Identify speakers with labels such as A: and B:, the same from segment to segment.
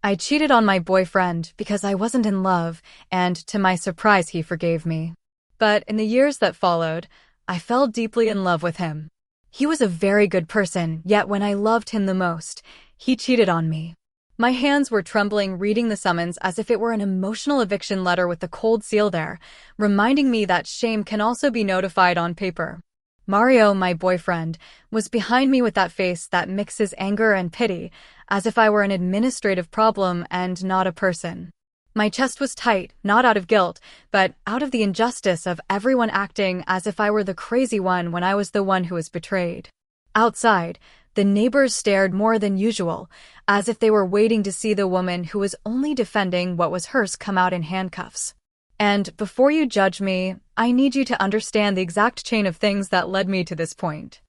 A: I cheated on my boyfriend because I wasn't in love, and to my surprise, he forgave me. But in the years that followed, I fell deeply in love with him. He was a very good person, yet when I loved him the most, he cheated on me. My hands were trembling reading the summons as if it were an emotional eviction letter with the cold seal there, reminding me that shame can also be notified on paper. Mario, my boyfriend, was behind me with that face that mixes anger and pity, as if I were an administrative problem and not a person. My chest was tight, not out of guilt, but out of the injustice of everyone acting as if I were the crazy one when I was the one who was betrayed. Outside, the neighbors stared more than usual, as if they were waiting to see the woman who was only defending what was hers come out in handcuffs. And before you judge me, I need you to understand the exact chain of things that led me to this point.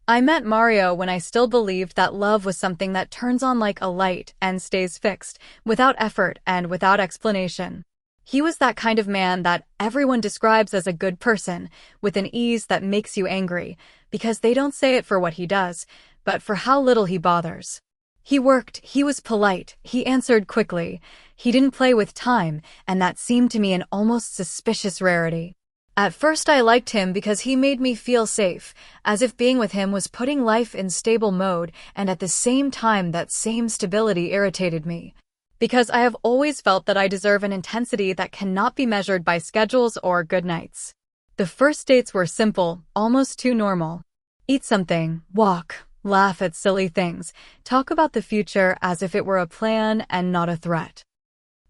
A: I met Mario when I still believed that love was something that turns on like a light and stays fixed, without effort and without explanation. He was that kind of man that everyone describes as a good person, with an ease that makes you angry, because they don't say it for what he does, but for how little he bothers. He worked, he was polite, he answered quickly, he didn't play with time, and that seemed to me an almost suspicious rarity. At first I liked him because he made me feel safe, as if being with him was putting life in stable mode, and at the same time that same stability irritated me. Because I have always felt that I deserve an intensity that cannot be measured by schedules or good nights. The first dates were simple, almost too normal. Eat something, walk, laugh at silly things, talk about the future as if it were a plan and not a threat.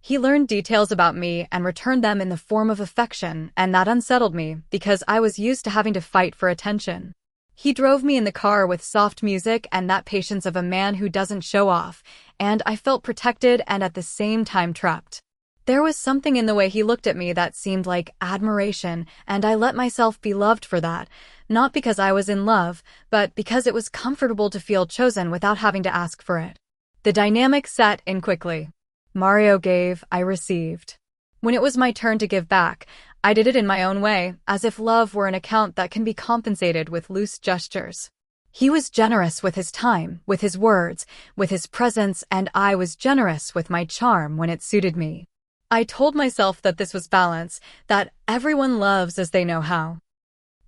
A: He learned details about me and returned them in the form of affection, and that unsettled me because I was used to having to fight for attention. He drove me in the car with soft music and that patience of a man who doesn't show off, and I felt protected and at the same time trapped. There was something in the way he looked at me that seemed like admiration, and I let myself be loved for that, not because I was in love, but because it was comfortable to feel chosen without having to ask for it. The dynamic set in quickly. Mario gave, I received. When it was my turn to give back, I did it in my own way, as if love were an account that can be compensated with loose gestures. He was generous with his time, with his words, with his presence, and I was generous with my charm when it suited me. I told myself that this was balance, that everyone loves as they know how.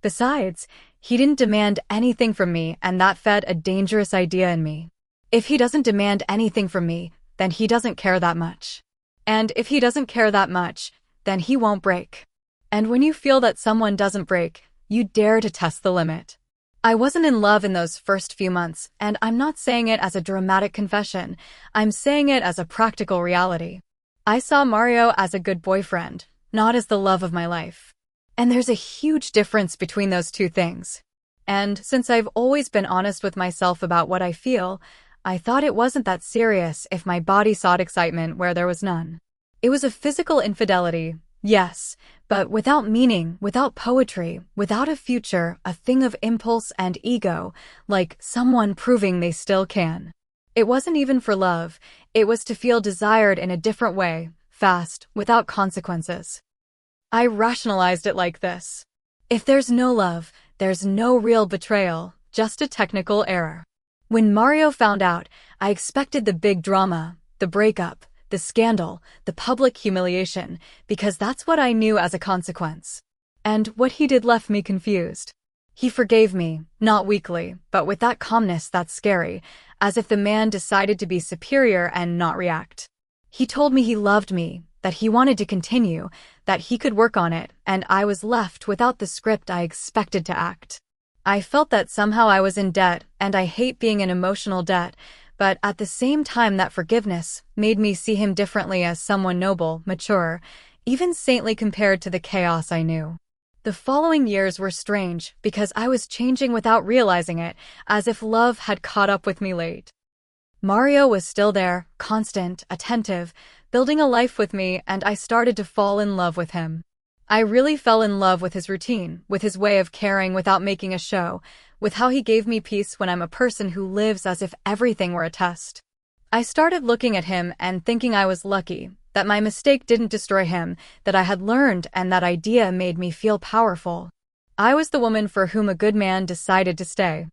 A: Besides, he didn't demand anything from me, and that fed a dangerous idea in me. If he doesn't demand anything from me, then he doesn't care that much. And if he doesn't care that much, then he won't break. And when you feel that someone doesn't break, you dare to test the limit. I wasn't in love in those first few months, and I'm not saying it as a dramatic confession. I'm saying it as a practical reality. I saw Mario as a good boyfriend, not as the love of my life. And there's a huge difference between those two things. And since I've always been honest with myself about what I feel, I thought it wasn't that serious if my body sought excitement where there was none. It was a physical infidelity, yes, but without meaning, without poetry, without a future, a thing of impulse and ego, like someone proving they still can. It wasn't even for love, it was to feel desired in a different way, fast, without consequences. I rationalized it like this. If there's no love, there's no real betrayal, just a technical error. When Mario found out, I expected the big drama, the breakup, the scandal, the public humiliation, because that's what I knew as a consequence. And what he did left me confused. He forgave me, not weakly, but with that calmness that's scary, as if the man decided to be superior and not react. He told me he loved me, that he wanted to continue, that he could work on it, and I was left without the script I expected to act. I felt that somehow I was in debt, and I hate being in emotional debt, but at the same time that forgiveness made me see him differently as someone noble, mature, even saintly compared to the chaos I knew. The following years were strange because I was changing without realizing it, as if love had caught up with me late. Mario was still there, constant, attentive, building a life with me, and I started to fall in love with him. I really fell in love with his routine, with his way of caring without making a show, with how he gave me peace when I'm a person who lives as if everything were a test. I started looking at him and thinking I was lucky, that my mistake didn't destroy him, that I had learned, and that idea made me feel powerful. I was the woman for whom a good man decided to stay.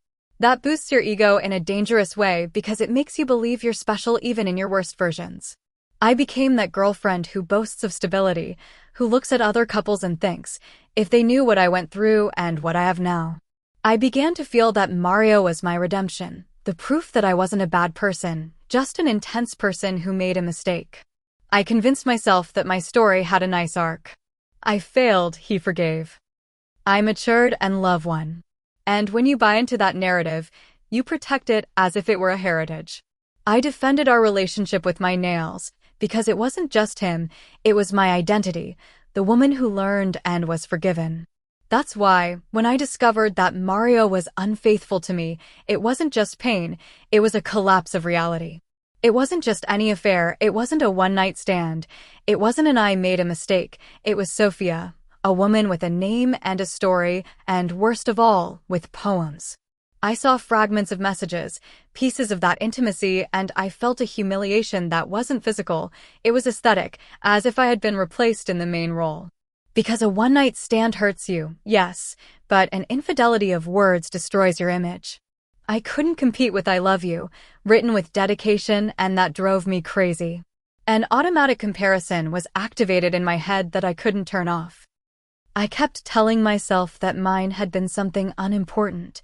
A: That boosts your ego in a dangerous way because it makes you believe you're special even in your worst versions. I became that girlfriend who boasts of stability, who looks at other couples and thinks, if they knew what I went through and what I have now. I began to feel that Mario was my redemption, the proof that I wasn't a bad person, just an intense person who made a mistake. I convinced myself that my story had a nice arc. I failed, he forgave. I matured and love won. And when you buy into that narrative, you protect it as if it were a heritage. I defended our relationship with my nails, because it wasn't just him, it was my identity, the woman who learned and was forgiven. That's why, when I discovered that Mario was unfaithful to me, it wasn't just pain, it was a collapse of reality. It wasn't just any affair, it wasn't a one-night stand, it wasn't an I made a mistake, it was Sophia, a woman with a name and a story, and worst of all, with poems. I saw fragments of messages, pieces of that intimacy, and I felt a humiliation that wasn't physical, it was aesthetic, as if I had been replaced in the main role. Because a one-night stand hurts you, yes, but an infidelity of words destroys your image. I couldn't compete with I love you, written with dedication, and that drove me crazy. An automatic comparison was activated in my head that I couldn't turn off. I kept telling myself that mine had been something unimportant,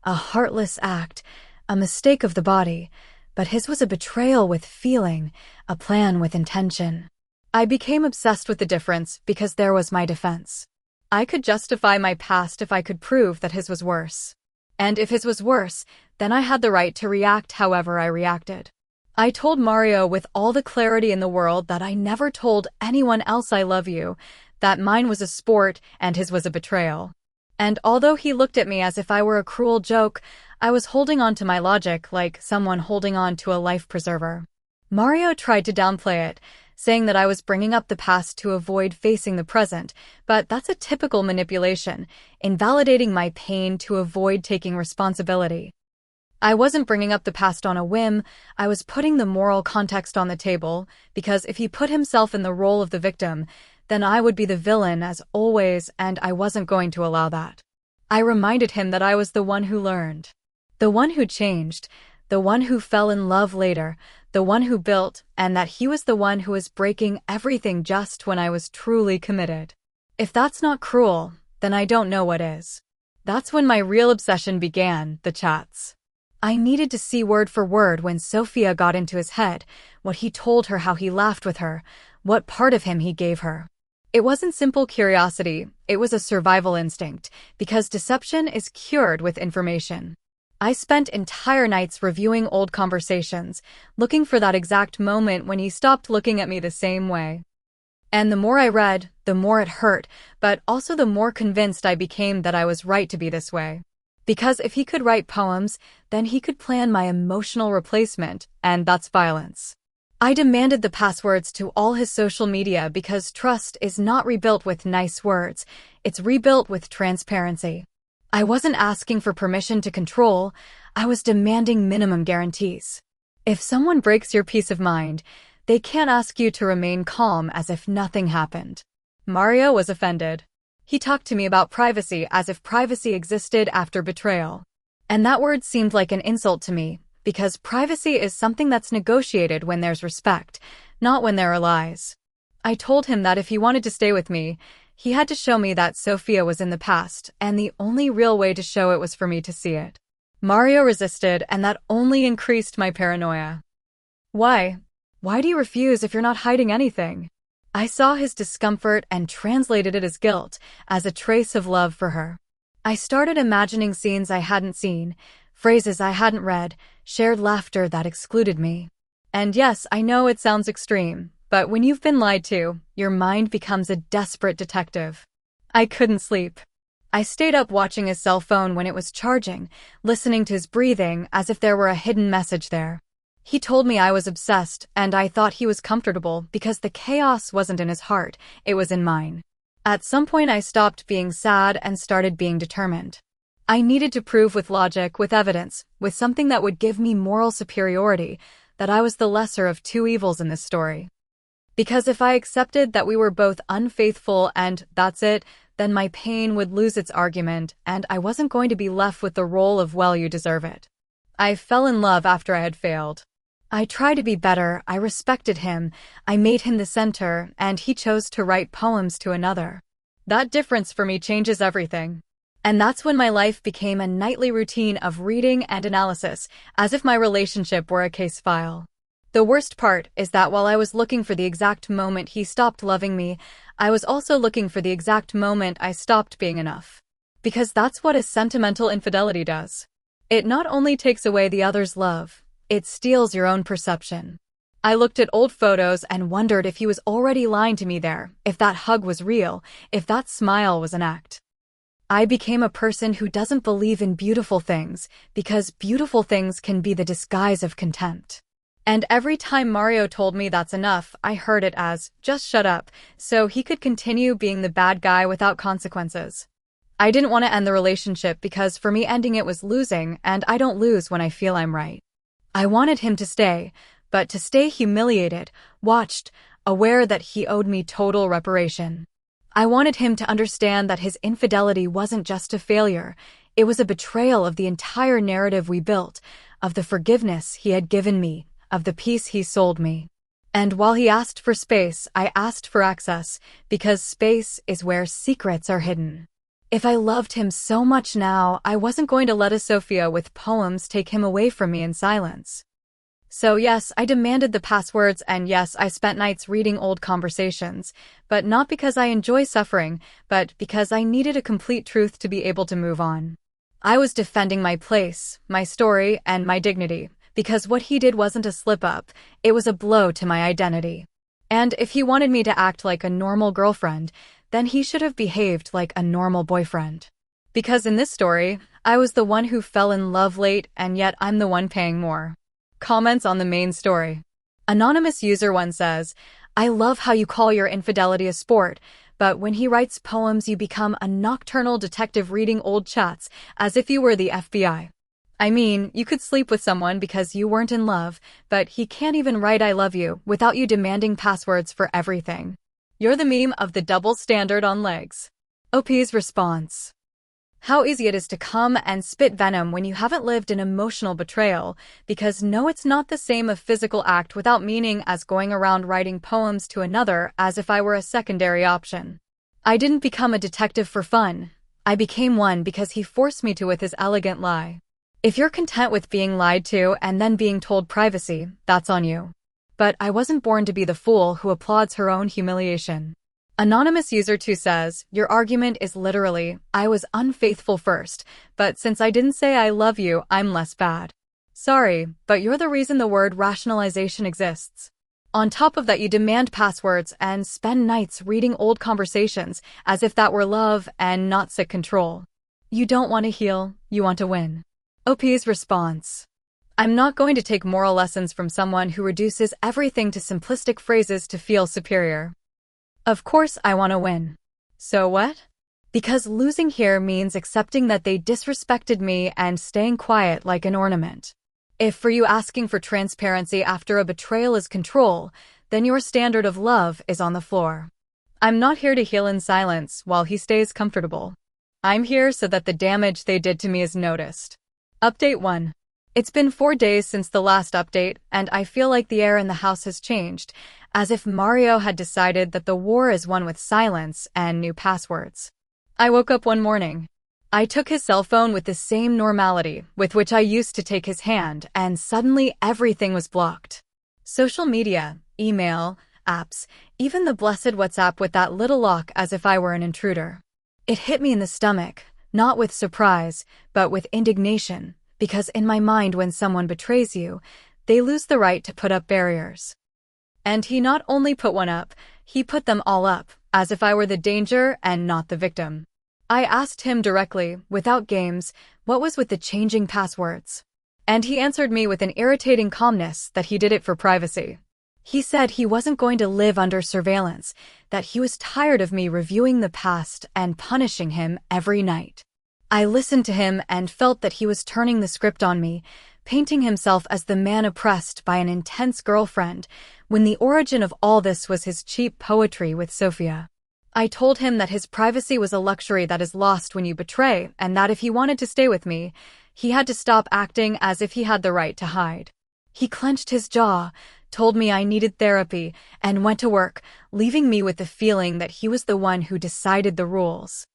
A: a heartless act, a mistake of the body, but his was a betrayal with feeling, a plan with intention. I became obsessed with the difference because there was my defense. I could justify my past if I could prove that his was worse. And if his was worse, then I had the right to react however I reacted. I told Mario with all the clarity in the world that I never told anyone else I love you, that mine was a sport and his was a betrayal. And although he looked at me as if I were a cruel joke, I was holding on to my logic like someone holding on to a life preserver. Mario tried to downplay it, saying that I was bringing up the past to avoid facing the present, but that's a typical manipulation, invalidating my pain to avoid taking responsibility. I wasn't bringing up the past on a whim, I was putting the moral context on the table, because if he put himself in the role of the victim, then I would be the villain as always, and I wasn't going to allow that. I reminded him that I was the one who learned, the one who changed, the one who fell in love later, the one who built, and that he was the one who was breaking everything just when I was truly committed. If that's not cruel, then I don't know what is. That's when my real obsession began, the chats. I needed to see word for word when Sophia got into his head, what he told her, how he laughed with her, what part of him he gave her. It wasn't simple curiosity, it was a survival instinct, because deception is cured with information. I spent entire nights reviewing old conversations, looking for that exact moment when he stopped looking at me the same way. And the more I read, the more it hurt, but also the more convinced I became that I was right to be this way. Because if he could write poems, then he could plan my emotional replacement, and that's violence. I demanded the passwords to all his social media because trust is not rebuilt with nice words, it's rebuilt with transparency. I wasn't asking for permission to control, I was demanding minimum guarantees. If someone breaks your peace of mind, they can't ask you to remain calm as if nothing happened. Mario was offended. He talked to me about privacy as if privacy existed after betrayal. And that word seemed like an insult to me, because privacy is something that's negotiated when there's respect, not when there are lies. I told him that if he wanted to stay with me, he had to show me that Sophia was in the past, and the only real way to show it was for me to see it. Mario resisted, and that only increased my paranoia. Why? Why do you refuse if you're not hiding anything? I saw his discomfort and translated it as guilt, as a trace of love for her. I started imagining scenes I hadn't seen, phrases I hadn't read, shared laughter that excluded me. And yes, I know it sounds extreme, but when you've been lied to, your mind becomes a desperate detective. I couldn't sleep. I stayed up watching his cell phone when it was charging, listening to his breathing as if there were a hidden message there. He told me I was obsessed, and I thought he was comfortable because the chaos wasn't in his heart, it was in mine. At some point I stopped being sad and started being determined. I needed to prove with logic, with evidence, with something that would give me moral superiority, that I was the lesser of two evils in this story. Because if I accepted that we were both unfaithful and that's it, then my pain would lose its argument, and I wasn't going to be left with the role of "well, you deserve it." I fell in love after I had failed. I tried to be better, I respected him, I made him the center, and he chose to write poems to another. That difference for me changes everything. And that's when my life became a nightly routine of reading and analysis, as if my relationship were a case file. The worst part is that while I was looking for the exact moment he stopped loving me, I was also looking for the exact moment I stopped being enough. Because that's what a sentimental infidelity does. It not only takes away the other's love, it steals your own perception. I looked at old photos and wondered if he was already lying to me there, if that hug was real, if that smile was an act. I became a person who doesn't believe in beautiful things, because beautiful things can be the disguise of contempt. And every time Mario told me that's enough, I heard it as, just shut up, so he could continue being the bad guy without consequences. I didn't want to end the relationship because for me ending it was losing, and I don't lose when I feel I'm right. I wanted him to stay, but to stay humiliated, watched, aware that he owed me total reparation. I wanted him to understand that his infidelity wasn't just a failure, it was a betrayal of the entire narrative we built, of the forgiveness he had given me, of the peace he sold me. And while he asked for space, I asked for access, because space is where secrets are hidden. If I loved him so much now, I wasn't going to let a Sophia with poems take him away from me in silence. So yes, I demanded the passwords, and yes, I spent nights reading old conversations, but not because I enjoy suffering, but because I needed a complete truth to be able to move on. I was defending my place, my story, and my dignity, because what he did wasn't a slip-up, it was a blow to my identity. And if he wanted me to act like a normal girlfriend, then he should have behaved like a normal boyfriend. Because in this story, I was the one who fell in love late, and yet I'm the one paying more. Comments on the main story. Anonymous user 1 says, I love how you call your infidelity a sport, but when he writes poems you become a nocturnal detective reading old chats as if you were the FBI. I mean, you could sleep with someone because you weren't in love, but he can't even write I love you without you demanding passwords for everything. You're the meme of the double standard on legs. OP's response. How easy it is to come and spit venom when you haven't lived an emotional betrayal, because no, it's not the same a physical act without meaning as going around writing poems to another as if I were a secondary option. I didn't become a detective for fun. I became one because he forced me to with his elegant lie. If you're content with being lied to and then being told privacy, that's on you. But I wasn't born to be the fool who applauds her own humiliation. Anonymous user 2 says, your argument is literally, I was unfaithful first, but since I didn't say I love you, I'm less bad. Sorry, but you're the reason the word rationalization exists. On top of that, you demand passwords and spend nights reading old conversations as if that were love and not sick control. You don't want to heal, you want to win. OP's response. I'm not going to take moral lessons from someone who reduces everything to simplistic phrases to feel superior. Of course I want to win. So what? Because losing here means accepting that they disrespected me and staying quiet like an ornament. If for you asking for transparency after a betrayal is control, then your standard of love is on the floor. I'm not here to heal in silence while he stays comfortable. I'm here so that the damage they did to me is noticed. Update 1. It's been 4 days since the last update, and I feel like the air in the house has changed, as if Mario had decided that the war is won with silence and new passwords. I woke up one morning. I took his cell phone with the same normality with which I used to take his hand, and suddenly everything was blocked. Social media, email, apps, even the blessed WhatsApp with that little lock as if I were an intruder. It hit me in the stomach, not with surprise, but with indignation. Because in my mind when someone betrays you, they lose the right to put up barriers. And he not only put one up, he put them all up, as if I were the danger and not the victim. I asked him directly, without games, what was with the changing passwords. And he answered me with an irritating calmness that he did it for privacy. He said he wasn't going to live under surveillance, that he was tired of me reviewing the past and punishing him every night. I listened to him and felt that he was turning the script on me, painting himself as the man oppressed by an intense girlfriend, when the origin of all this was his cheap poetry with Sophia. I told him that his privacy was a luxury that is lost when you betray, and that if he wanted to stay with me, he had to stop acting as if he had the right to hide. He clenched his jaw, told me I needed therapy, and went to work, leaving me with the feeling that he was the one who decided the rules.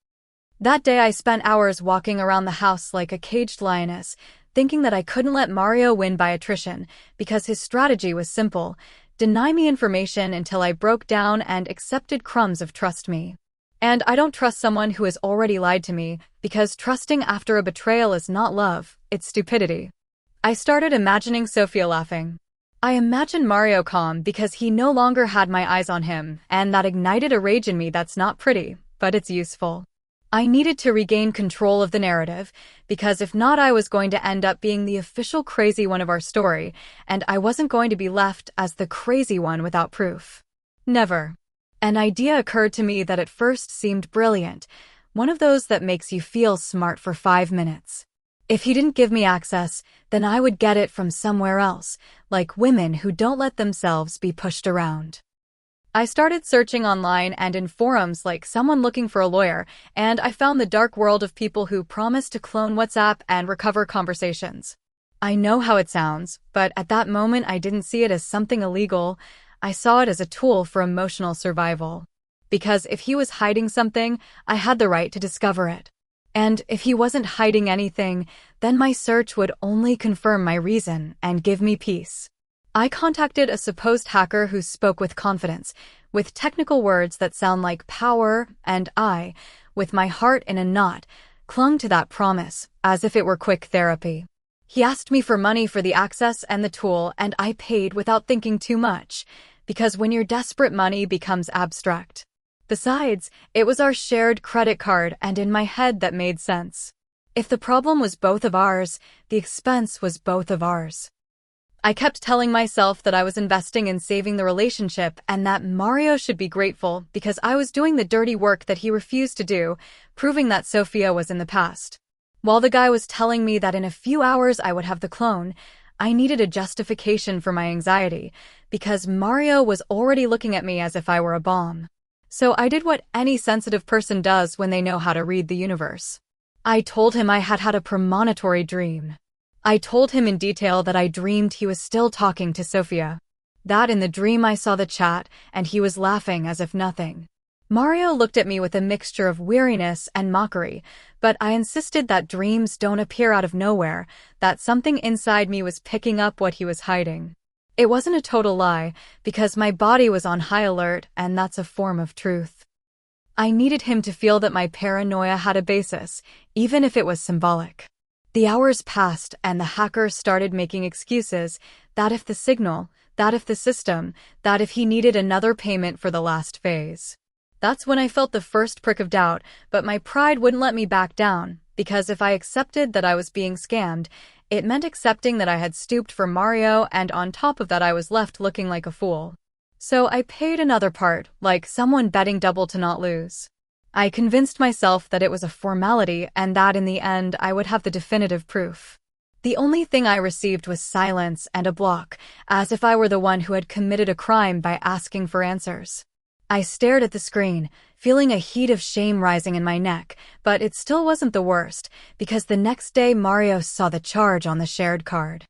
A: That day I spent hours walking around the house like a caged lioness, thinking that I couldn't let Mario win by attrition, because his strategy was simple: deny me information until I broke down and accepted crumbs of trust me. And I don't trust someone who has already lied to me, because trusting after a betrayal is not love, it's stupidity. I started imagining Sophia laughing. I imagined Mario calm because he no longer had my eyes on him, and that ignited a rage in me that's not pretty, but it's useful. I needed to regain control of the narrative, because if not, I was going to end up being the official crazy one of our story, and I wasn't going to be left as the crazy one without proof. Never. An idea occurred to me that at first seemed brilliant, one of those that makes you feel smart for 5 minutes. If he didn't give me access, then I would get it from somewhere else, like women who don't let themselves be pushed around. I started searching online and in forums like Someone Looking for a Lawyer, and I found the dark world of people who promise to clone WhatsApp and recover conversations. I know how it sounds, but at that moment I didn't see it as something illegal. I saw it as a tool for emotional survival. Because if he was hiding something, I had the right to discover it. And if he wasn't hiding anything, then my search would only confirm my reason and give me peace. I contacted a supposed hacker who spoke with confidence, with technical words that sound like power, and I, with my heart in a knot, clung to that promise, as if it were quick therapy. He asked me for money for the access and the tool, and I paid without thinking too much, because when you're desperate, money becomes abstract. Besides, it was our shared credit card, and in my head that made sense. If the problem was both of ours, the expense was both of ours. I kept telling myself that I was investing in saving the relationship and that Mario should be grateful because I was doing the dirty work that he refused to do, proving that Sophia was in the past. While the guy was telling me that in a few hours I would have the clone, I needed a justification for my anxiety, because Mario was already looking at me as if I were a bomb. So I did what any sensitive person does when they know how to read the universe. I told him I had had a premonitory dream. I told him in detail that I dreamed he was still talking to Sophia. That in the dream I saw the chat, and he was laughing as if nothing. Mario looked at me with a mixture of weariness and mockery, but I insisted that dreams don't appear out of nowhere, that something inside me was picking up what he was hiding. It wasn't a total lie, because my body was on high alert, and that's a form of truth. I needed him to feel that my paranoia had a basis, even if it was symbolic. The hours passed and the hacker started making excuses, that if the signal, that if the system, that if he needed another payment for the last phase. That's when I felt the first prick of doubt, but my pride wouldn't let me back down, because if I accepted that I was being scammed, it meant accepting that I had stooped for Mario, and on top of that I was left looking like a fool. So I paid another part, like someone betting double to not lose. I convinced myself that it was a formality and that in the end I would have the definitive proof. The only thing I received was silence and a block, as if I were the one who had committed a crime by asking for answers. I stared at the screen, feeling a heat of shame rising in my neck, but it still wasn't the worst, because the next day Mario saw the charge on the shared card.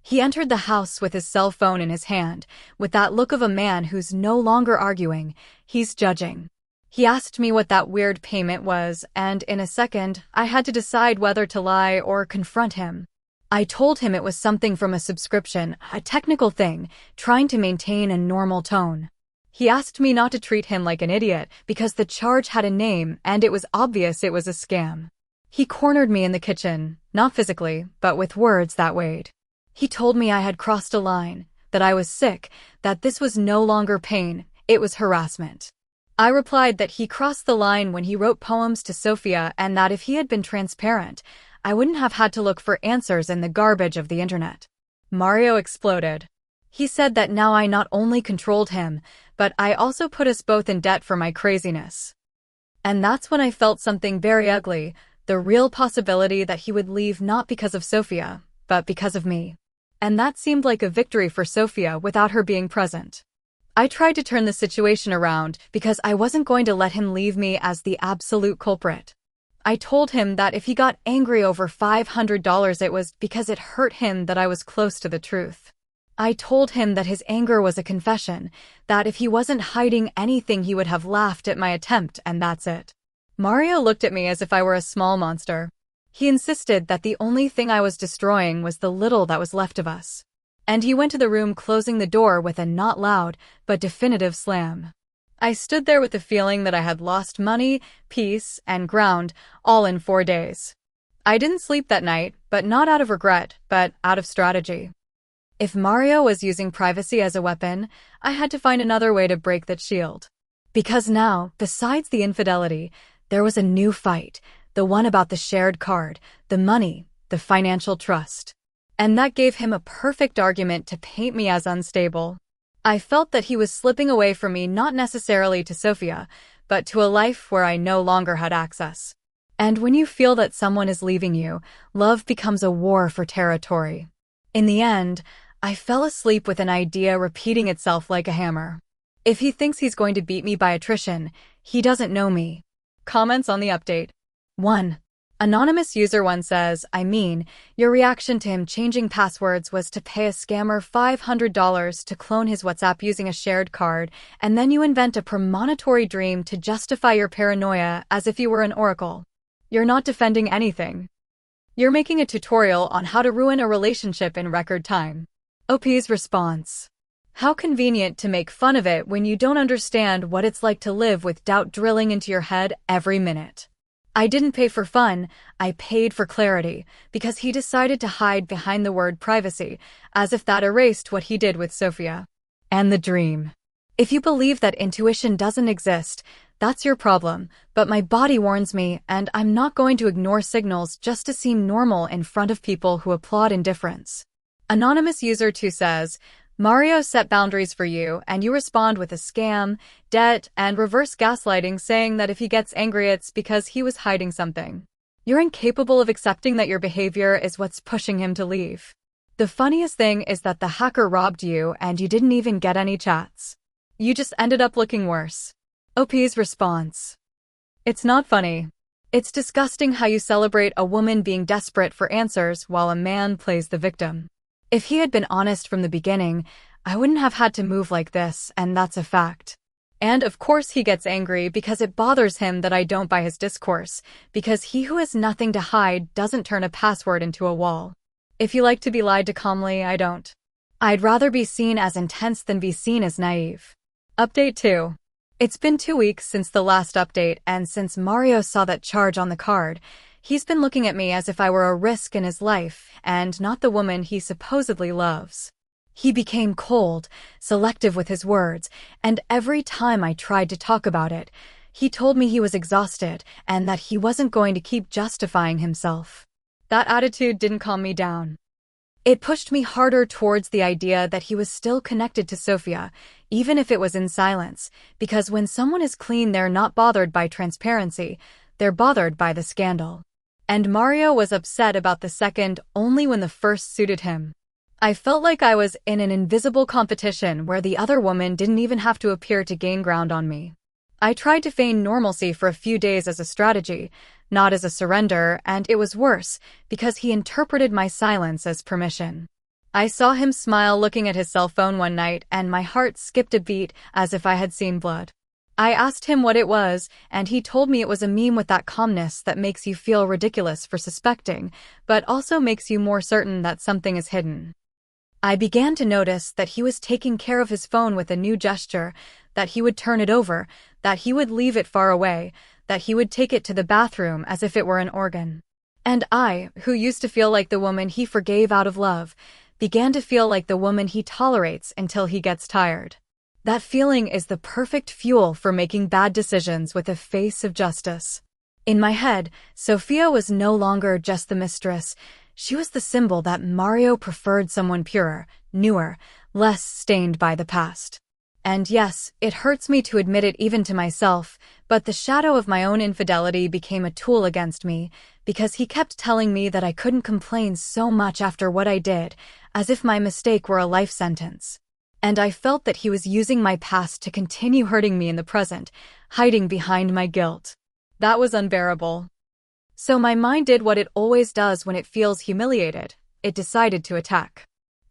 A: He entered the house with his cell phone in his hand, with that look of a man who's no longer arguing, he's judging. He asked me what that weird payment was, and in a second, I had to decide whether to lie or confront him. I told him it was something from a subscription, a technical thing, trying to maintain a normal tone. He asked me not to treat him like an idiot, because the charge had a name and it was obvious it was a scam. He cornered me in the kitchen, not physically, but with words that weighed. He told me I had crossed a line, that I was sick, that this was no longer pain, it was harassment. I replied that he crossed the line when he wrote poems to Sophia, and that if he had been transparent, I wouldn't have had to look for answers in the garbage of the internet. Mario exploded. He said that now I not only controlled him, but I also put us both in debt for my craziness. And that's when I felt something very ugly, the real possibility that he would leave not because of Sophia, but because of me. And that seemed like a victory for Sophia without her being present. I tried to turn the situation around because I wasn't going to let him leave me as the absolute culprit. I told him that if he got angry over $500, it was because it hurt him that I was close to the truth. I told him that his anger was a confession, that if he wasn't hiding anything he would have laughed at my attempt, and that's it. Mario looked at me as if I were a small monster. He insisted that the only thing I was destroying was the little that was left of us. And he went to the room, closing the door with a not loud but definitive slam. I stood there with the feeling that I had lost money, peace, and ground, all in 4 days. I didn't sleep that night, but not out of regret, but out of strategy. If Mario was using privacy as a weapon, I had to find another way to break that shield. Because now, besides the infidelity, there was a new fight, the one about the shared card, the money, the financial trust. And that gave him a perfect argument to paint me as unstable. I felt that he was slipping away from me, not necessarily to Sophia, but to a life where I no longer had access. And when you feel that someone is leaving you, love becomes a war for territory. In the end, I fell asleep with an idea repeating itself like a hammer. If he thinks he's going to beat me by attrition, he doesn't know me. Comments on the update. 1. Anonymous user 1 says, your reaction to him changing passwords was to pay a scammer $500 to clone his WhatsApp using a shared card, and then you invent a premonitory dream to justify your paranoia as if you were an oracle. You're not defending anything. You're making a tutorial on how to ruin a relationship in record time. OP's response. How convenient to make fun of it when you don't understand what it's like to live with doubt drilling into your head every minute. I didn't pay for fun, I paid for clarity, because he decided to hide behind the word privacy, as if that erased what he did with Sophia. And the dream. If you believe that intuition doesn't exist, that's your problem, but my body warns me, and I'm not going to ignore signals just to seem normal in front of people who applaud indifference. Anonymous user 2 says, Mario set boundaries for you, and you respond with a scam, debt, and reverse gaslighting, saying that if he gets angry it's because he was hiding something. You're incapable of accepting that your behavior is what's pushing him to leave. The funniest thing is that the hacker robbed you and you didn't even get any chats. You just ended up looking worse. OP's response. It's not funny. It's disgusting how you celebrate a woman being desperate for answers while a man plays the victim. If he had been honest from the beginning, I wouldn't have had to move like this, and that's a fact. And of course he gets angry because it bothers him that I don't buy his discourse, because he who has nothing to hide doesn't turn a password into a wall. If you like to be lied to calmly, I don't. I'd rather be seen as intense than be seen as naive. Update 2. It's been 2 weeks since the last update, and since Mario saw that charge on the card, he's been looking at me as if I were a risk in his life, and not the woman he supposedly loves. He became cold, selective with his words, and every time I tried to talk about it, he told me he was exhausted and that he wasn't going to keep justifying himself. That attitude didn't calm me down. It pushed me harder towards the idea that he was still connected to Sophia, even if it was in silence, because when someone is clean, they're not bothered by transparency, they're bothered by the scandal. And Mario was upset about the second only when the first suited him. I felt like I was in an invisible competition where the other woman didn't even have to appear to gain ground on me. I tried to feign normalcy for a few days as a strategy, not as a surrender, and it was worse because he interpreted my silence as permission. I saw him smile looking at his cell phone one night, and my heart skipped a beat as if I had seen blood. I asked him what it was, and he told me it was a meme with that calmness that makes you feel ridiculous for suspecting, but also makes you more certain that something is hidden. I began to notice that he was taking care of his phone with a new gesture, that he would turn it over, that he would leave it far away, that he would take it to the bathroom as if it were an organ. And I, who used to feel like the woman he forgave out of love, began to feel like the woman he tolerates until he gets tired. That feeling is the perfect fuel for making bad decisions with a face of justice. In my head, Sophia was no longer just the mistress. She was the symbol that Mario preferred someone purer, newer, less stained by the past. And yes, it hurts me to admit it even to myself, but the shadow of my own infidelity became a tool against me, because he kept telling me that I couldn't complain so much after what I did, as if my mistake were a life sentence. And I felt that he was using my past to continue hurting me in the present, hiding behind my guilt. That was unbearable. So my mind did what it always does when it feels humiliated. It decided to attack.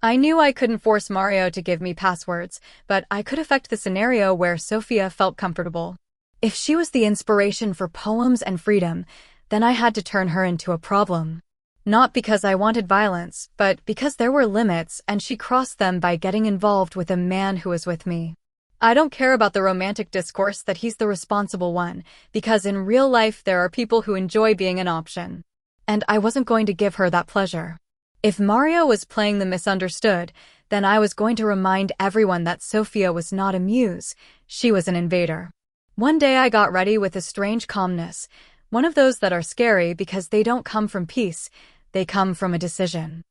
A: I knew I couldn't force Mario to give me passwords, but I could affect the scenario where Sophia felt comfortable. If she was the inspiration for poems and freedom, then I had to turn her into a problem. Not because I wanted violence, but because there were limits and she crossed them by getting involved with a man who was with me. I don't care about the romantic discourse that he's the responsible one, because in real life there are people who enjoy being an option. And I wasn't going to give her that pleasure. If Mario was playing the misunderstood, then I was going to remind everyone that Sophia was not a muse, she was an invader. One day I got ready with a strange calmness, one of those that are scary because they don't come from peace, they come from a decision.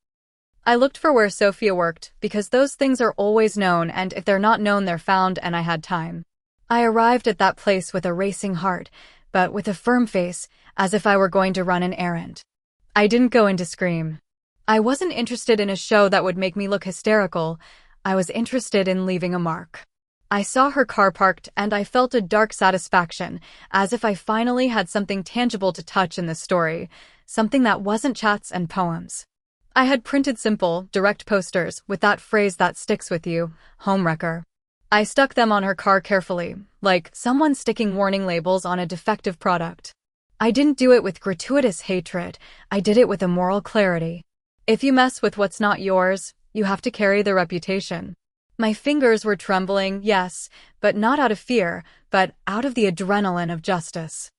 A: I looked for where Sophia worked, because those things are always known, and if they're not known they're found, and I had time. I arrived at that place with a racing heart, but with a firm face, as if I were going to run an errand. I didn't go in to scream. I wasn't interested in a show that would make me look hysterical. I was interested in leaving a mark. I saw her car parked and I felt a dark satisfaction, as if I finally had something tangible to touch in the story, something that wasn't chats and poems. I had printed simple, direct posters with that phrase that sticks with you, homewrecker. I stuck them on her car carefully, like someone sticking warning labels on a defective product. I didn't do it with gratuitous hatred, I did it with a moral clarity. If you mess with what's not yours, you have to carry the reputation. My fingers were trembling, yes, but not out of fear, but out of the adrenaline of justice.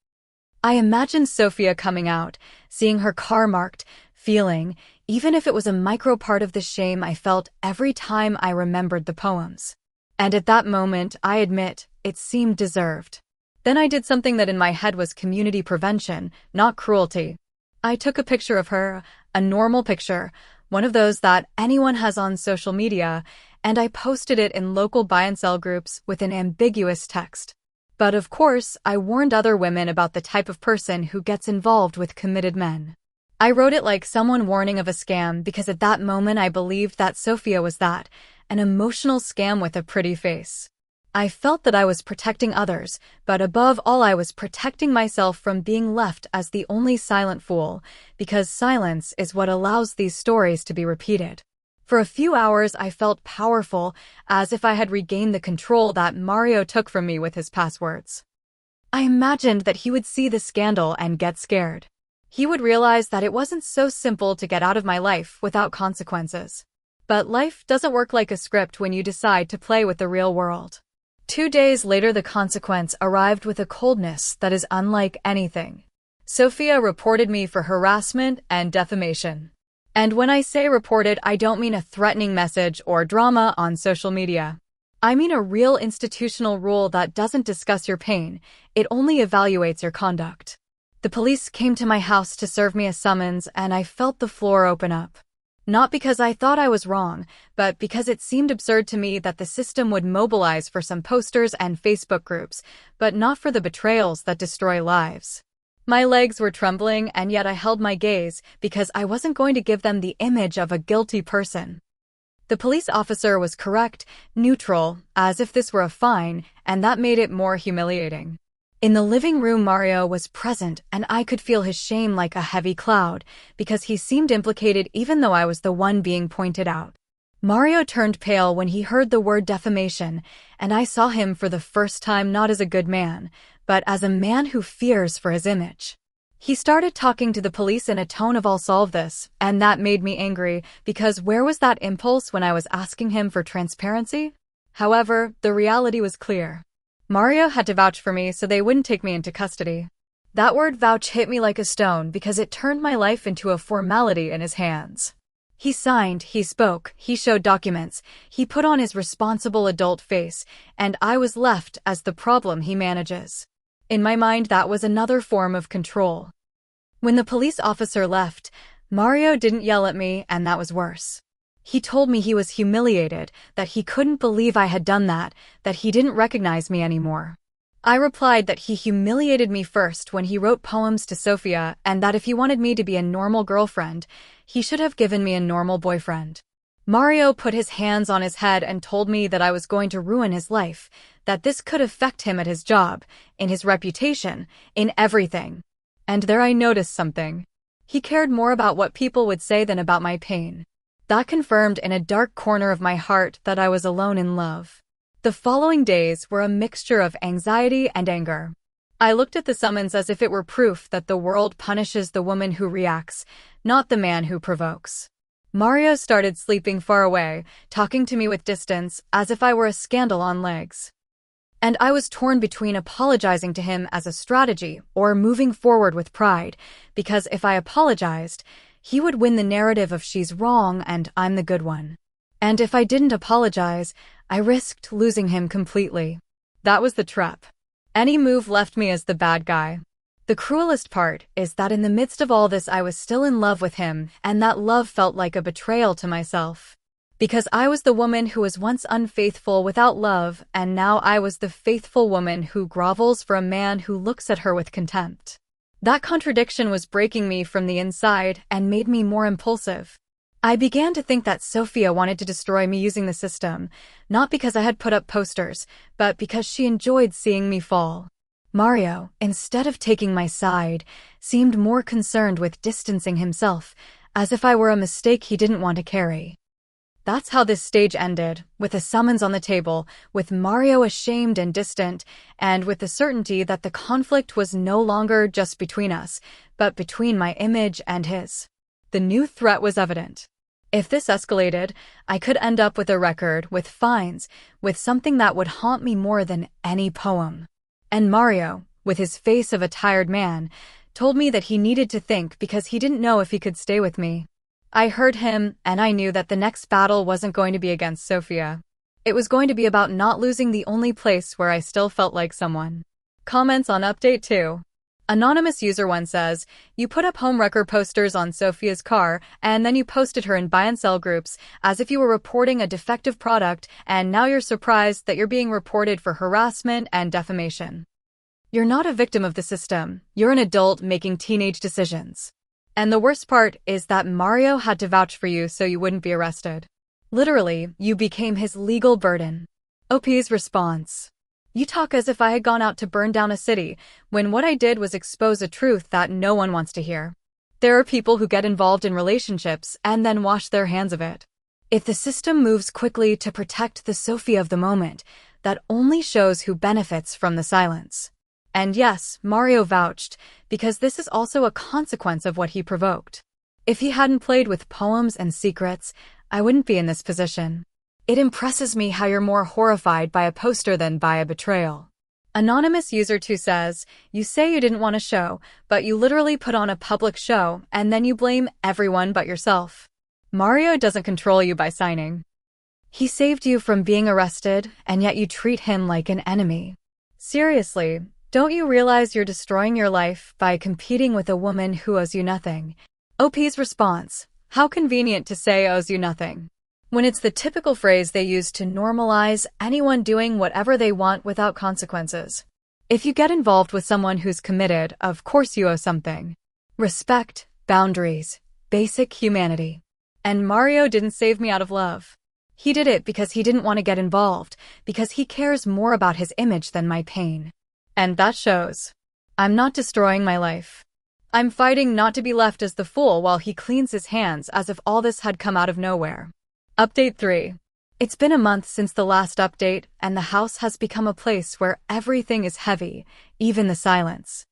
A: I imagined Sophia coming out, seeing her car marked, feeling, even if it was a micro part of the shame I felt every time I remembered the poems. And at that moment, I admit, it seemed deserved. Then I did something that in my head was community prevention, not cruelty. I took a picture of her, a normal picture, one of those that anyone has on social media, and I posted it in local buy and sell groups with an ambiguous text. But of course, I warned other women about the type of person who gets involved with committed men. I wrote it like someone warning of a scam because at that moment I believed that Sophia was that, an emotional scam with a pretty face. I felt that I was protecting others, but above all I was protecting myself from being left as the only silent fool, because silence is what allows these stories to be repeated. For a few hours I felt powerful, as if I had regained the control that Mario took from me with his passwords. I imagined that he would see the scandal and get scared. He would realize that it wasn't so simple to get out of my life without consequences. But life doesn't work like a script when you decide to play with the real world. 2 days later the consequence arrived with a coldness that is unlike anything. Sophia reported me for harassment and defamation. And when I say reported, I don't mean a threatening message or drama on social media. I mean a real institutional rule that doesn't discuss your pain, it only evaluates your conduct. The police came to my house to serve me a summons and I felt the floor open up. Not because I thought I was wrong, but because it seemed absurd to me that the system would mobilize for some posters and Facebook groups, but not for the betrayals that destroy lives. My legs were trembling and yet I held my gaze because I wasn't going to give them the image of a guilty person. The police officer was correct, neutral, as if this were a fine, and that made it more humiliating. In the living room Mario was present and I could feel his shame like a heavy cloud, because he seemed implicated even though I was the one being pointed out. Mario turned pale when he heard the word defamation, and I saw him for the first time not as a good man, but as a man who fears for his image. He started talking to the police in a tone of "I'll solve this," and that made me angry, because where was that impulse when I was asking him for transparency? However, the reality was clear. Mario had to vouch for me so they wouldn't take me into custody. That word vouch hit me like a stone because it turned my life into a formality in his hands. He signed, he spoke, he showed documents, he put on his responsible adult face, and I was left as the problem he manages. In my mind, that was another form of control. When the police officer left, Mario didn't yell at me, and that was worse. He told me he was humiliated, that he couldn't believe I had done that he didn't recognize me anymore. I replied that he humiliated me first when he wrote poems to Sophia, and that if he wanted me to be a normal girlfriend, he should have given me a normal boyfriend. Mario put his hands on his head and told me that I was going to ruin his life, that this could affect him at his job, in his reputation, in everything. And there I noticed something. He cared more about what people would say than about my pain. That confirmed in a dark corner of my heart that I was alone in love. The following days were a mixture of anxiety and anger. I looked at the summons as if it were proof that the world punishes the woman who reacts, not the man who provokes. Mario started sleeping far away, talking to me with distance, as if I were a scandal on legs. And I was torn between apologizing to him as a strategy or moving forward with pride, because if I apologized, he would win the narrative of she's wrong and I'm the good one. And if I didn't apologize, I risked losing him completely. That was the trap. Any move left me as the bad guy. The cruelest part is that in the midst of all this I was still in love with him, and that love felt like a betrayal to myself. Because I was the woman who was once unfaithful without love, and now I was the faithful woman who grovels for a man who looks at her with contempt. That contradiction was breaking me from the inside and made me more impulsive. I began to think that Sophia wanted to destroy me using the system, not because I had put up posters, but because she enjoyed seeing me fall. Mario, instead of taking my side, seemed more concerned with distancing himself, as if I were a mistake he didn't want to carry. That's how this stage ended, with a summons on the table, with Mario ashamed and distant, and with the certainty that the conflict was no longer just between us, but between my image and his. The new threat was evident. If this escalated, I could end up with a record, with fines, with something that would haunt me more than any poem. And Mario, with his face of a tired man, told me that he needed to think because he didn't know if he could stay with me. I heard him, and I knew that the next battle wasn't going to be against Sophia. It was going to be about not losing the only place where I still felt like someone. Comments on Update 2. Anonymous User 1 says, you put up homewrecker posters on Sophia's car, and then you posted her in buy and sell groups, as if you were reporting a defective product, and now you're surprised that you're being reported for harassment and defamation. You're not a victim of the system, you're an adult making teenage decisions. And the worst part is that Mario had to vouch for you so you wouldn't be arrested. Literally, you became his legal burden. OP's response. You talk as if I had gone out to burn down a city, when what I did was expose a truth that no one wants to hear. There are people who get involved in relationships and then wash their hands of it. If the system moves quickly to protect the Sophia of the moment, that only shows who benefits from the silence. And yes, Mario vouched, because this is also a consequence of what he provoked. If he hadn't played with poems and secrets, I wouldn't be in this position. It impresses me how you're more horrified by a poster than by a betrayal. Anonymous User 2 says, you say you didn't want a show, but you literally put on a public show, and then you blame everyone but yourself. Mario doesn't control you by signing. He saved you from being arrested, and yet you treat him like an enemy. Seriously, don't you realize you're destroying your life by competing with a woman who owes you nothing? OP's response, how convenient to say owes you nothing, when it's the typical phrase they use to normalize anyone doing whatever they want without consequences. If you get involved with someone who's committed, of course you owe something. Respect, boundaries, basic humanity. And Mario didn't save me out of love. He did it because he didn't want to get involved, because he cares more about his image than my pain. And that shows. I'm not destroying my life. I'm fighting not to be left as the fool while he cleans his hands as if all this had come out of nowhere. Update 3. It's been a month since the last update, and the house has become a place where everything is heavy, even the silence.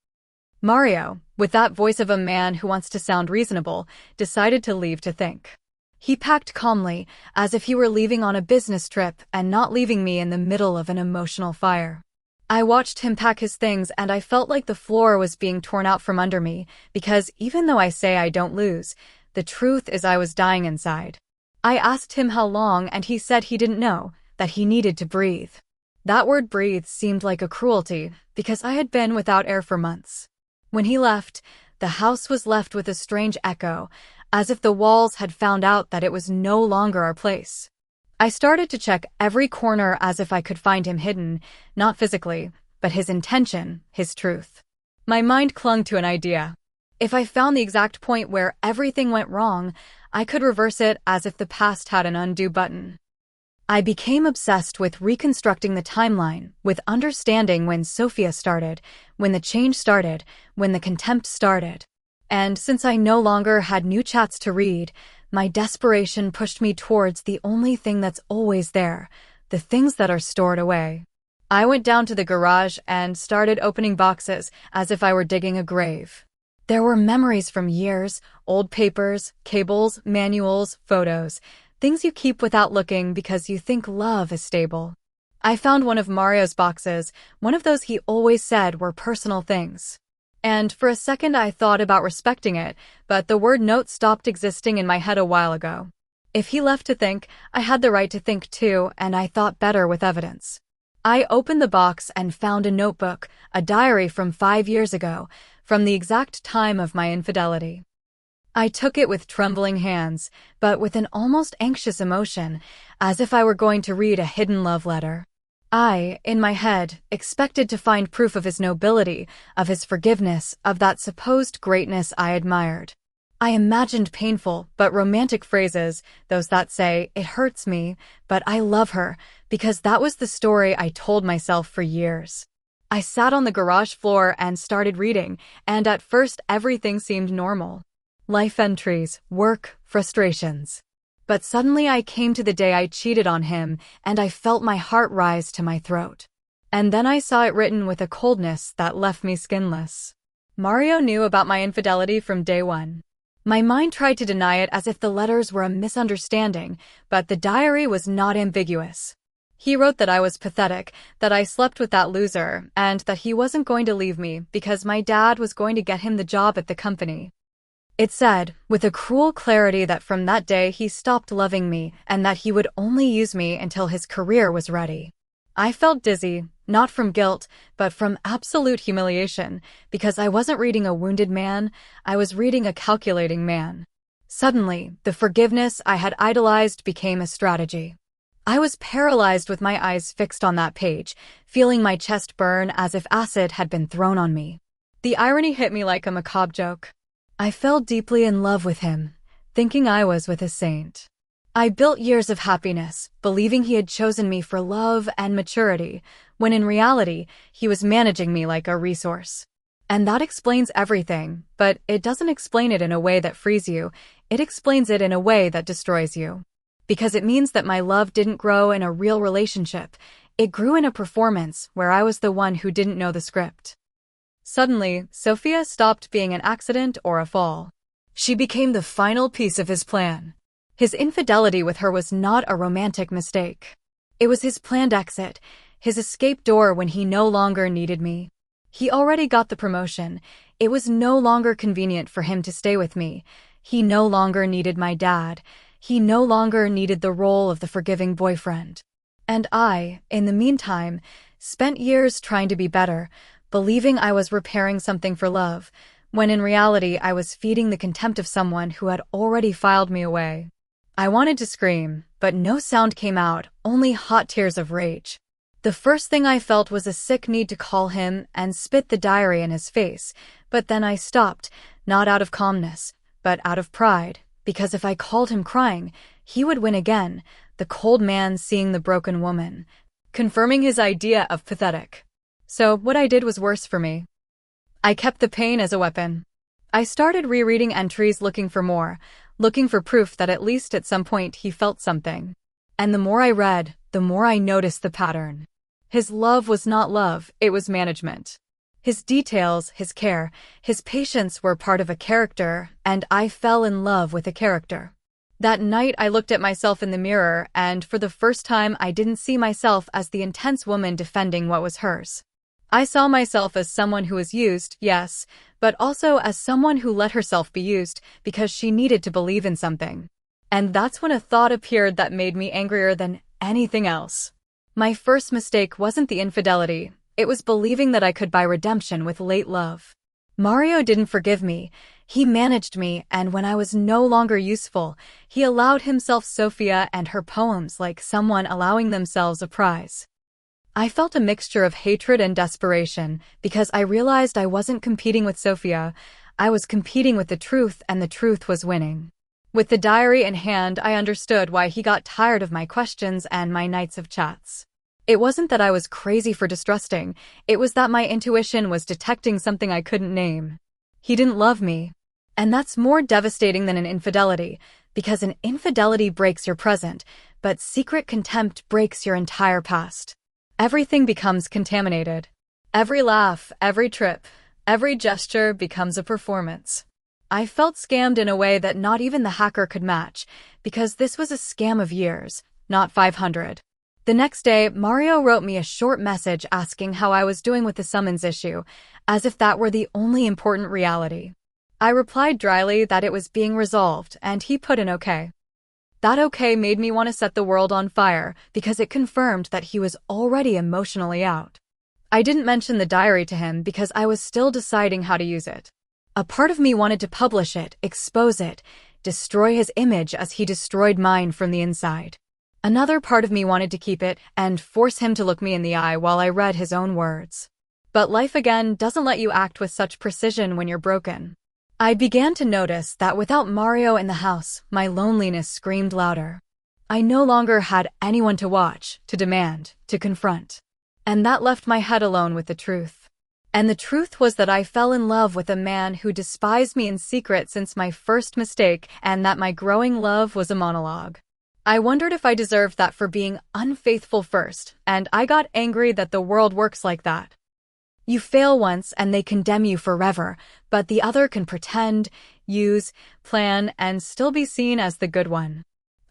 A: Mario, with that voice of a man who wants to sound reasonable, decided to leave to think. He packed calmly, as if he were leaving on a business trip and not leaving me in the middle of an emotional fire. I watched him pack his things and I felt like the floor was being torn out from under me, because even though I say I don't lose, the truth is I was dying inside. I asked him how long and he said he didn't know, that he needed to breathe. That word breathe seemed like a cruelty, because I had been without air for months. When he left, the house was left with a strange echo, as if the walls had found out that it was no longer our place. I started to check every corner as if I could find him hidden, not physically, but his intention, his truth. My mind clung to an idea. If I found the exact point where everything went wrong, I could reverse it as if the past had an undo button. I became obsessed with reconstructing the timeline, with understanding when Sophia started, when the change started, when the contempt started. And since I no longer had new chats to read, my desperation pushed me towards the only thing that's always there, the things that are stored away. I went down to the garage and started opening boxes as if I were digging a grave. There were memories from years, old papers, cables, manuals, photos, things you keep without looking because you think love is stable. I found one of Mario's boxes, one of those he always said were personal things. And for a second I thought about respecting it, but the word note stopped existing in my head a while ago. If he left to think, I had the right to think too, and I thought better with evidence. I opened the box and found a notebook, a diary from 5 years ago, from the exact time of my infidelity. I took it with trembling hands, but with an almost anxious emotion, as if I were going to read a hidden love letter. I, in my head, expected to find proof of his nobility, of his forgiveness, of that supposed greatness I admired. I imagined painful but romantic phrases, those that say, "It hurts me, but I love her," because that was the story I told myself for years. I sat on the garage floor and started reading, and at first everything seemed normal. Life entries, work, frustrations. But suddenly I came to the day I cheated on him, and I felt my heart rise to my throat. And then I saw it written with a coldness that left me skinless. Mario knew about my infidelity from day one. My mind tried to deny it as if the letters were a misunderstanding, but the diary was not ambiguous. He wrote that I was pathetic, that I slept with that loser, and that he wasn't going to leave me because my dad was going to get him the job at the company. It said, with a cruel clarity, that from that day he stopped loving me and that he would only use me until his career was ready. I felt dizzy, not from guilt, but from absolute humiliation, because I wasn't reading a wounded man, I was reading a calculating man. Suddenly, the forgiveness I had idolized became a strategy. I was paralyzed with my eyes fixed on that page, feeling my chest burn as if acid had been thrown on me. The irony hit me like a macabre joke. I fell deeply in love with him, thinking I was with a saint. I built years of happiness, believing he had chosen me for love and maturity, when in reality, he was managing me like a resource. And that explains everything, but it doesn't explain it in a way that frees you, it explains it in a way that destroys you. Because it means that my love didn't grow in a real relationship, it grew in a performance where I was the one who didn't know the script. Suddenly, Sophia stopped being an accident or a fall. She became the final piece of his plan. His infidelity with her was not a romantic mistake. It was his planned exit, his escape door when he no longer needed me. He already got the promotion. It was no longer convenient for him to stay with me. He no longer needed my dad. He no longer needed the role of the forgiving boyfriend. And I, in the meantime, spent years trying to be better, believing I was repairing something for love, when in reality I was feeding the contempt of someone who had already filed me away. I wanted to scream, but no sound came out, only hot tears of rage. The first thing I felt was a sick need to call him and spit the diary in his face, but then I stopped, not out of calmness, but out of pride, because if I called him crying, he would win again, the cold man seeing the broken woman, confirming his idea of pathetic. So what I did was worse for me. I kept the pain as a weapon. I started rereading entries looking for more, looking for proof that at least at some point he felt something. And the more I read, the more I noticed the pattern. His love was not love, it was management. His details, his care, his patience were part of a character, and I fell in love with a character. That night I looked at myself in the mirror, and for the first time I didn't see myself as the intense woman defending what was hers. I saw myself as someone who was used, yes, but also as someone who let herself be used because she needed to believe in something. And that's when a thought appeared that made me angrier than anything else. My first mistake wasn't the infidelity, it was believing that I could buy redemption with late love. Mario didn't forgive me, he managed me, and when I was no longer useful, he allowed himself Sophia and her poems like someone allowing themselves a prize. I felt a mixture of hatred and desperation because I realized I wasn't competing with Sophia, I was competing with the truth, and the truth was winning. With the diary in hand, I understood why he got tired of my questions and my nights of chats. It wasn't that I was crazy for distrusting, it was that my intuition was detecting something I couldn't name. He didn't love me. And that's more devastating than an infidelity, because an infidelity breaks your present, but secret contempt breaks your entire past. Everything becomes contaminated. Every laugh, every trip, every gesture becomes a performance. I felt scammed in a way that not even the hacker could match, because this was a scam of years, not 500. The next day, Mario wrote me a short message asking how I was doing with the summons issue, as if that were the only important reality. I replied dryly that it was being resolved, and he put an okay. That okay made me want to set the world on fire, because it confirmed that he was already emotionally out. I didn't mention the diary to him because I was still deciding how to use it. A part of me wanted to publish it, expose it, destroy his image as he destroyed mine from the inside. Another part of me wanted to keep it and force him to look me in the eye while I read his own words. But life again doesn't let you act with such precision when you're broken. I began to notice that without Mario in the house, my loneliness screamed louder. I no longer had anyone to watch, to demand, to confront. And that left my head alone with the truth. And the truth was that I fell in love with a man who despised me in secret since my first mistake, and that my growing love was a monologue. I wondered if I deserved that for being unfaithful first, and I got angry that the world works like that. You fail once and they condemn you forever, but the other can pretend, use, plan, and still be seen as the good one.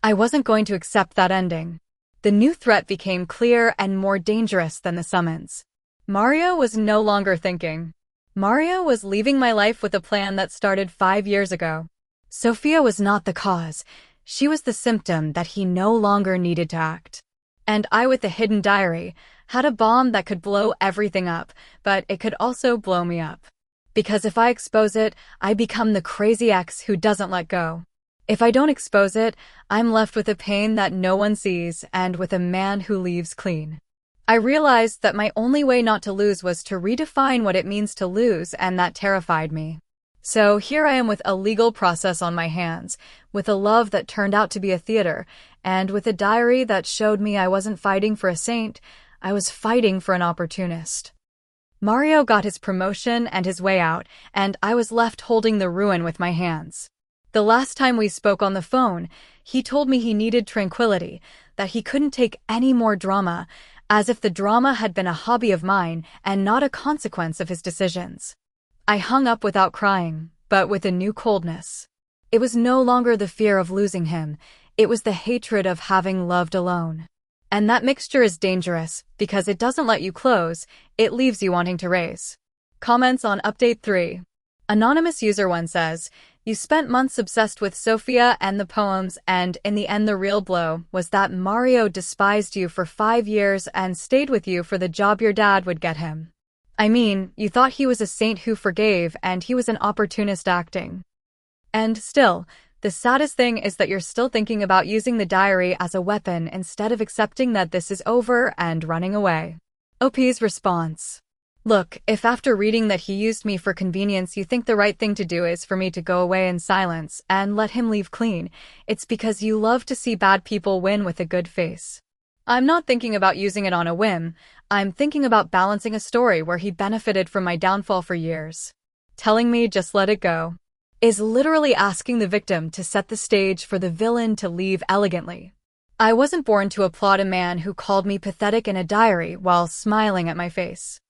A: I wasn't going to accept that ending. The new threat became clear and more dangerous than the summons. Mario was no longer thinking. Mario was leaving my life with a plan that started 5 years ago. Sophia was not the cause. She was the symptom that he no longer needed to act. And I, with the hidden diary, had a bomb that could blow everything up, but it could also blow me up. Because if I expose it, I become the crazy ex who doesn't let go. If I don't expose it, I'm left with a pain that no one sees and with a man who leaves clean. I realized that my only way not to lose was to redefine what it means to lose, and that terrified me. So here I am with a legal process on my hands, with a love that turned out to be a theater, and with a diary that showed me I wasn't fighting for a saint, I was fighting for an opportunist. Mario got his promotion and his way out, and I was left holding the ruin with my hands. The last time we spoke on the phone, he told me he needed tranquility, that he couldn't take any more drama, as if the drama had been a hobby of mine and not a consequence of his decisions. I hung up without crying, but with a new coldness. It was no longer the fear of losing him, it was the hatred of having loved alone. And that mixture is dangerous, because it doesn't let you close, it leaves you wanting to raise. Comments on Update 3. Anonymous User 1 says, "You spent months obsessed with Sophia and the poems, and in the end the real blow was that Mario despised you for 5 years and stayed with you for the job your dad would get him. I mean, you thought he was a saint who forgave, and he was an opportunist acting. And still, the saddest thing is that you're still thinking about using the diary as a weapon instead of accepting that this is over and running away." OP's response. "Look, if after reading that he used me for convenience you think the right thing to do is for me to go away in silence and let him leave clean, it's because you love to see bad people win with a good face. I'm not thinking about using it on a whim, I'm thinking about balancing a story where he benefited from my downfall for years. Telling me just let it go is literally asking the victim to set the stage for the villain to leave elegantly. I wasn't born to applaud a man who called me pathetic in a diary while smiling at my face."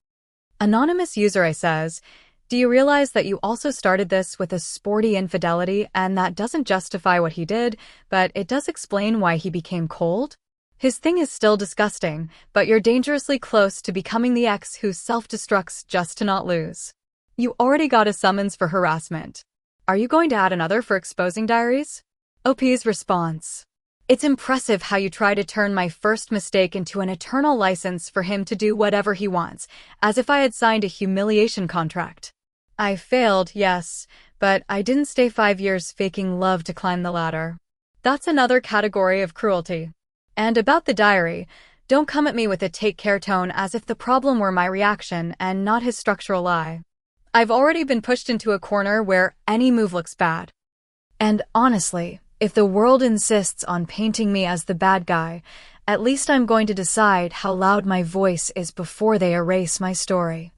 A: Anonymous User says, "Do you realize that you also started this with a sporty infidelity, and that doesn't justify what he did, but it does explain why he became cold? His thing is still disgusting, but you're dangerously close to becoming the ex who self-destructs just to not lose. You already got a summons for harassment. Are you going to add another for exposing diaries?" OP's response. "It's impressive how you try to turn my first mistake into an eternal license for him to do whatever he wants, as if I had signed a humiliation contract. I failed, yes, but I didn't stay 5 years faking love to climb the ladder. That's another category of cruelty. And about the diary, don't come at me with a take care tone as if the problem were my reaction and not his structural lie. I've already been pushed into a corner where any move looks bad. And honestly, If the world insists on painting me as the bad guy, at least I'm going to decide how loud my voice is before they erase my story.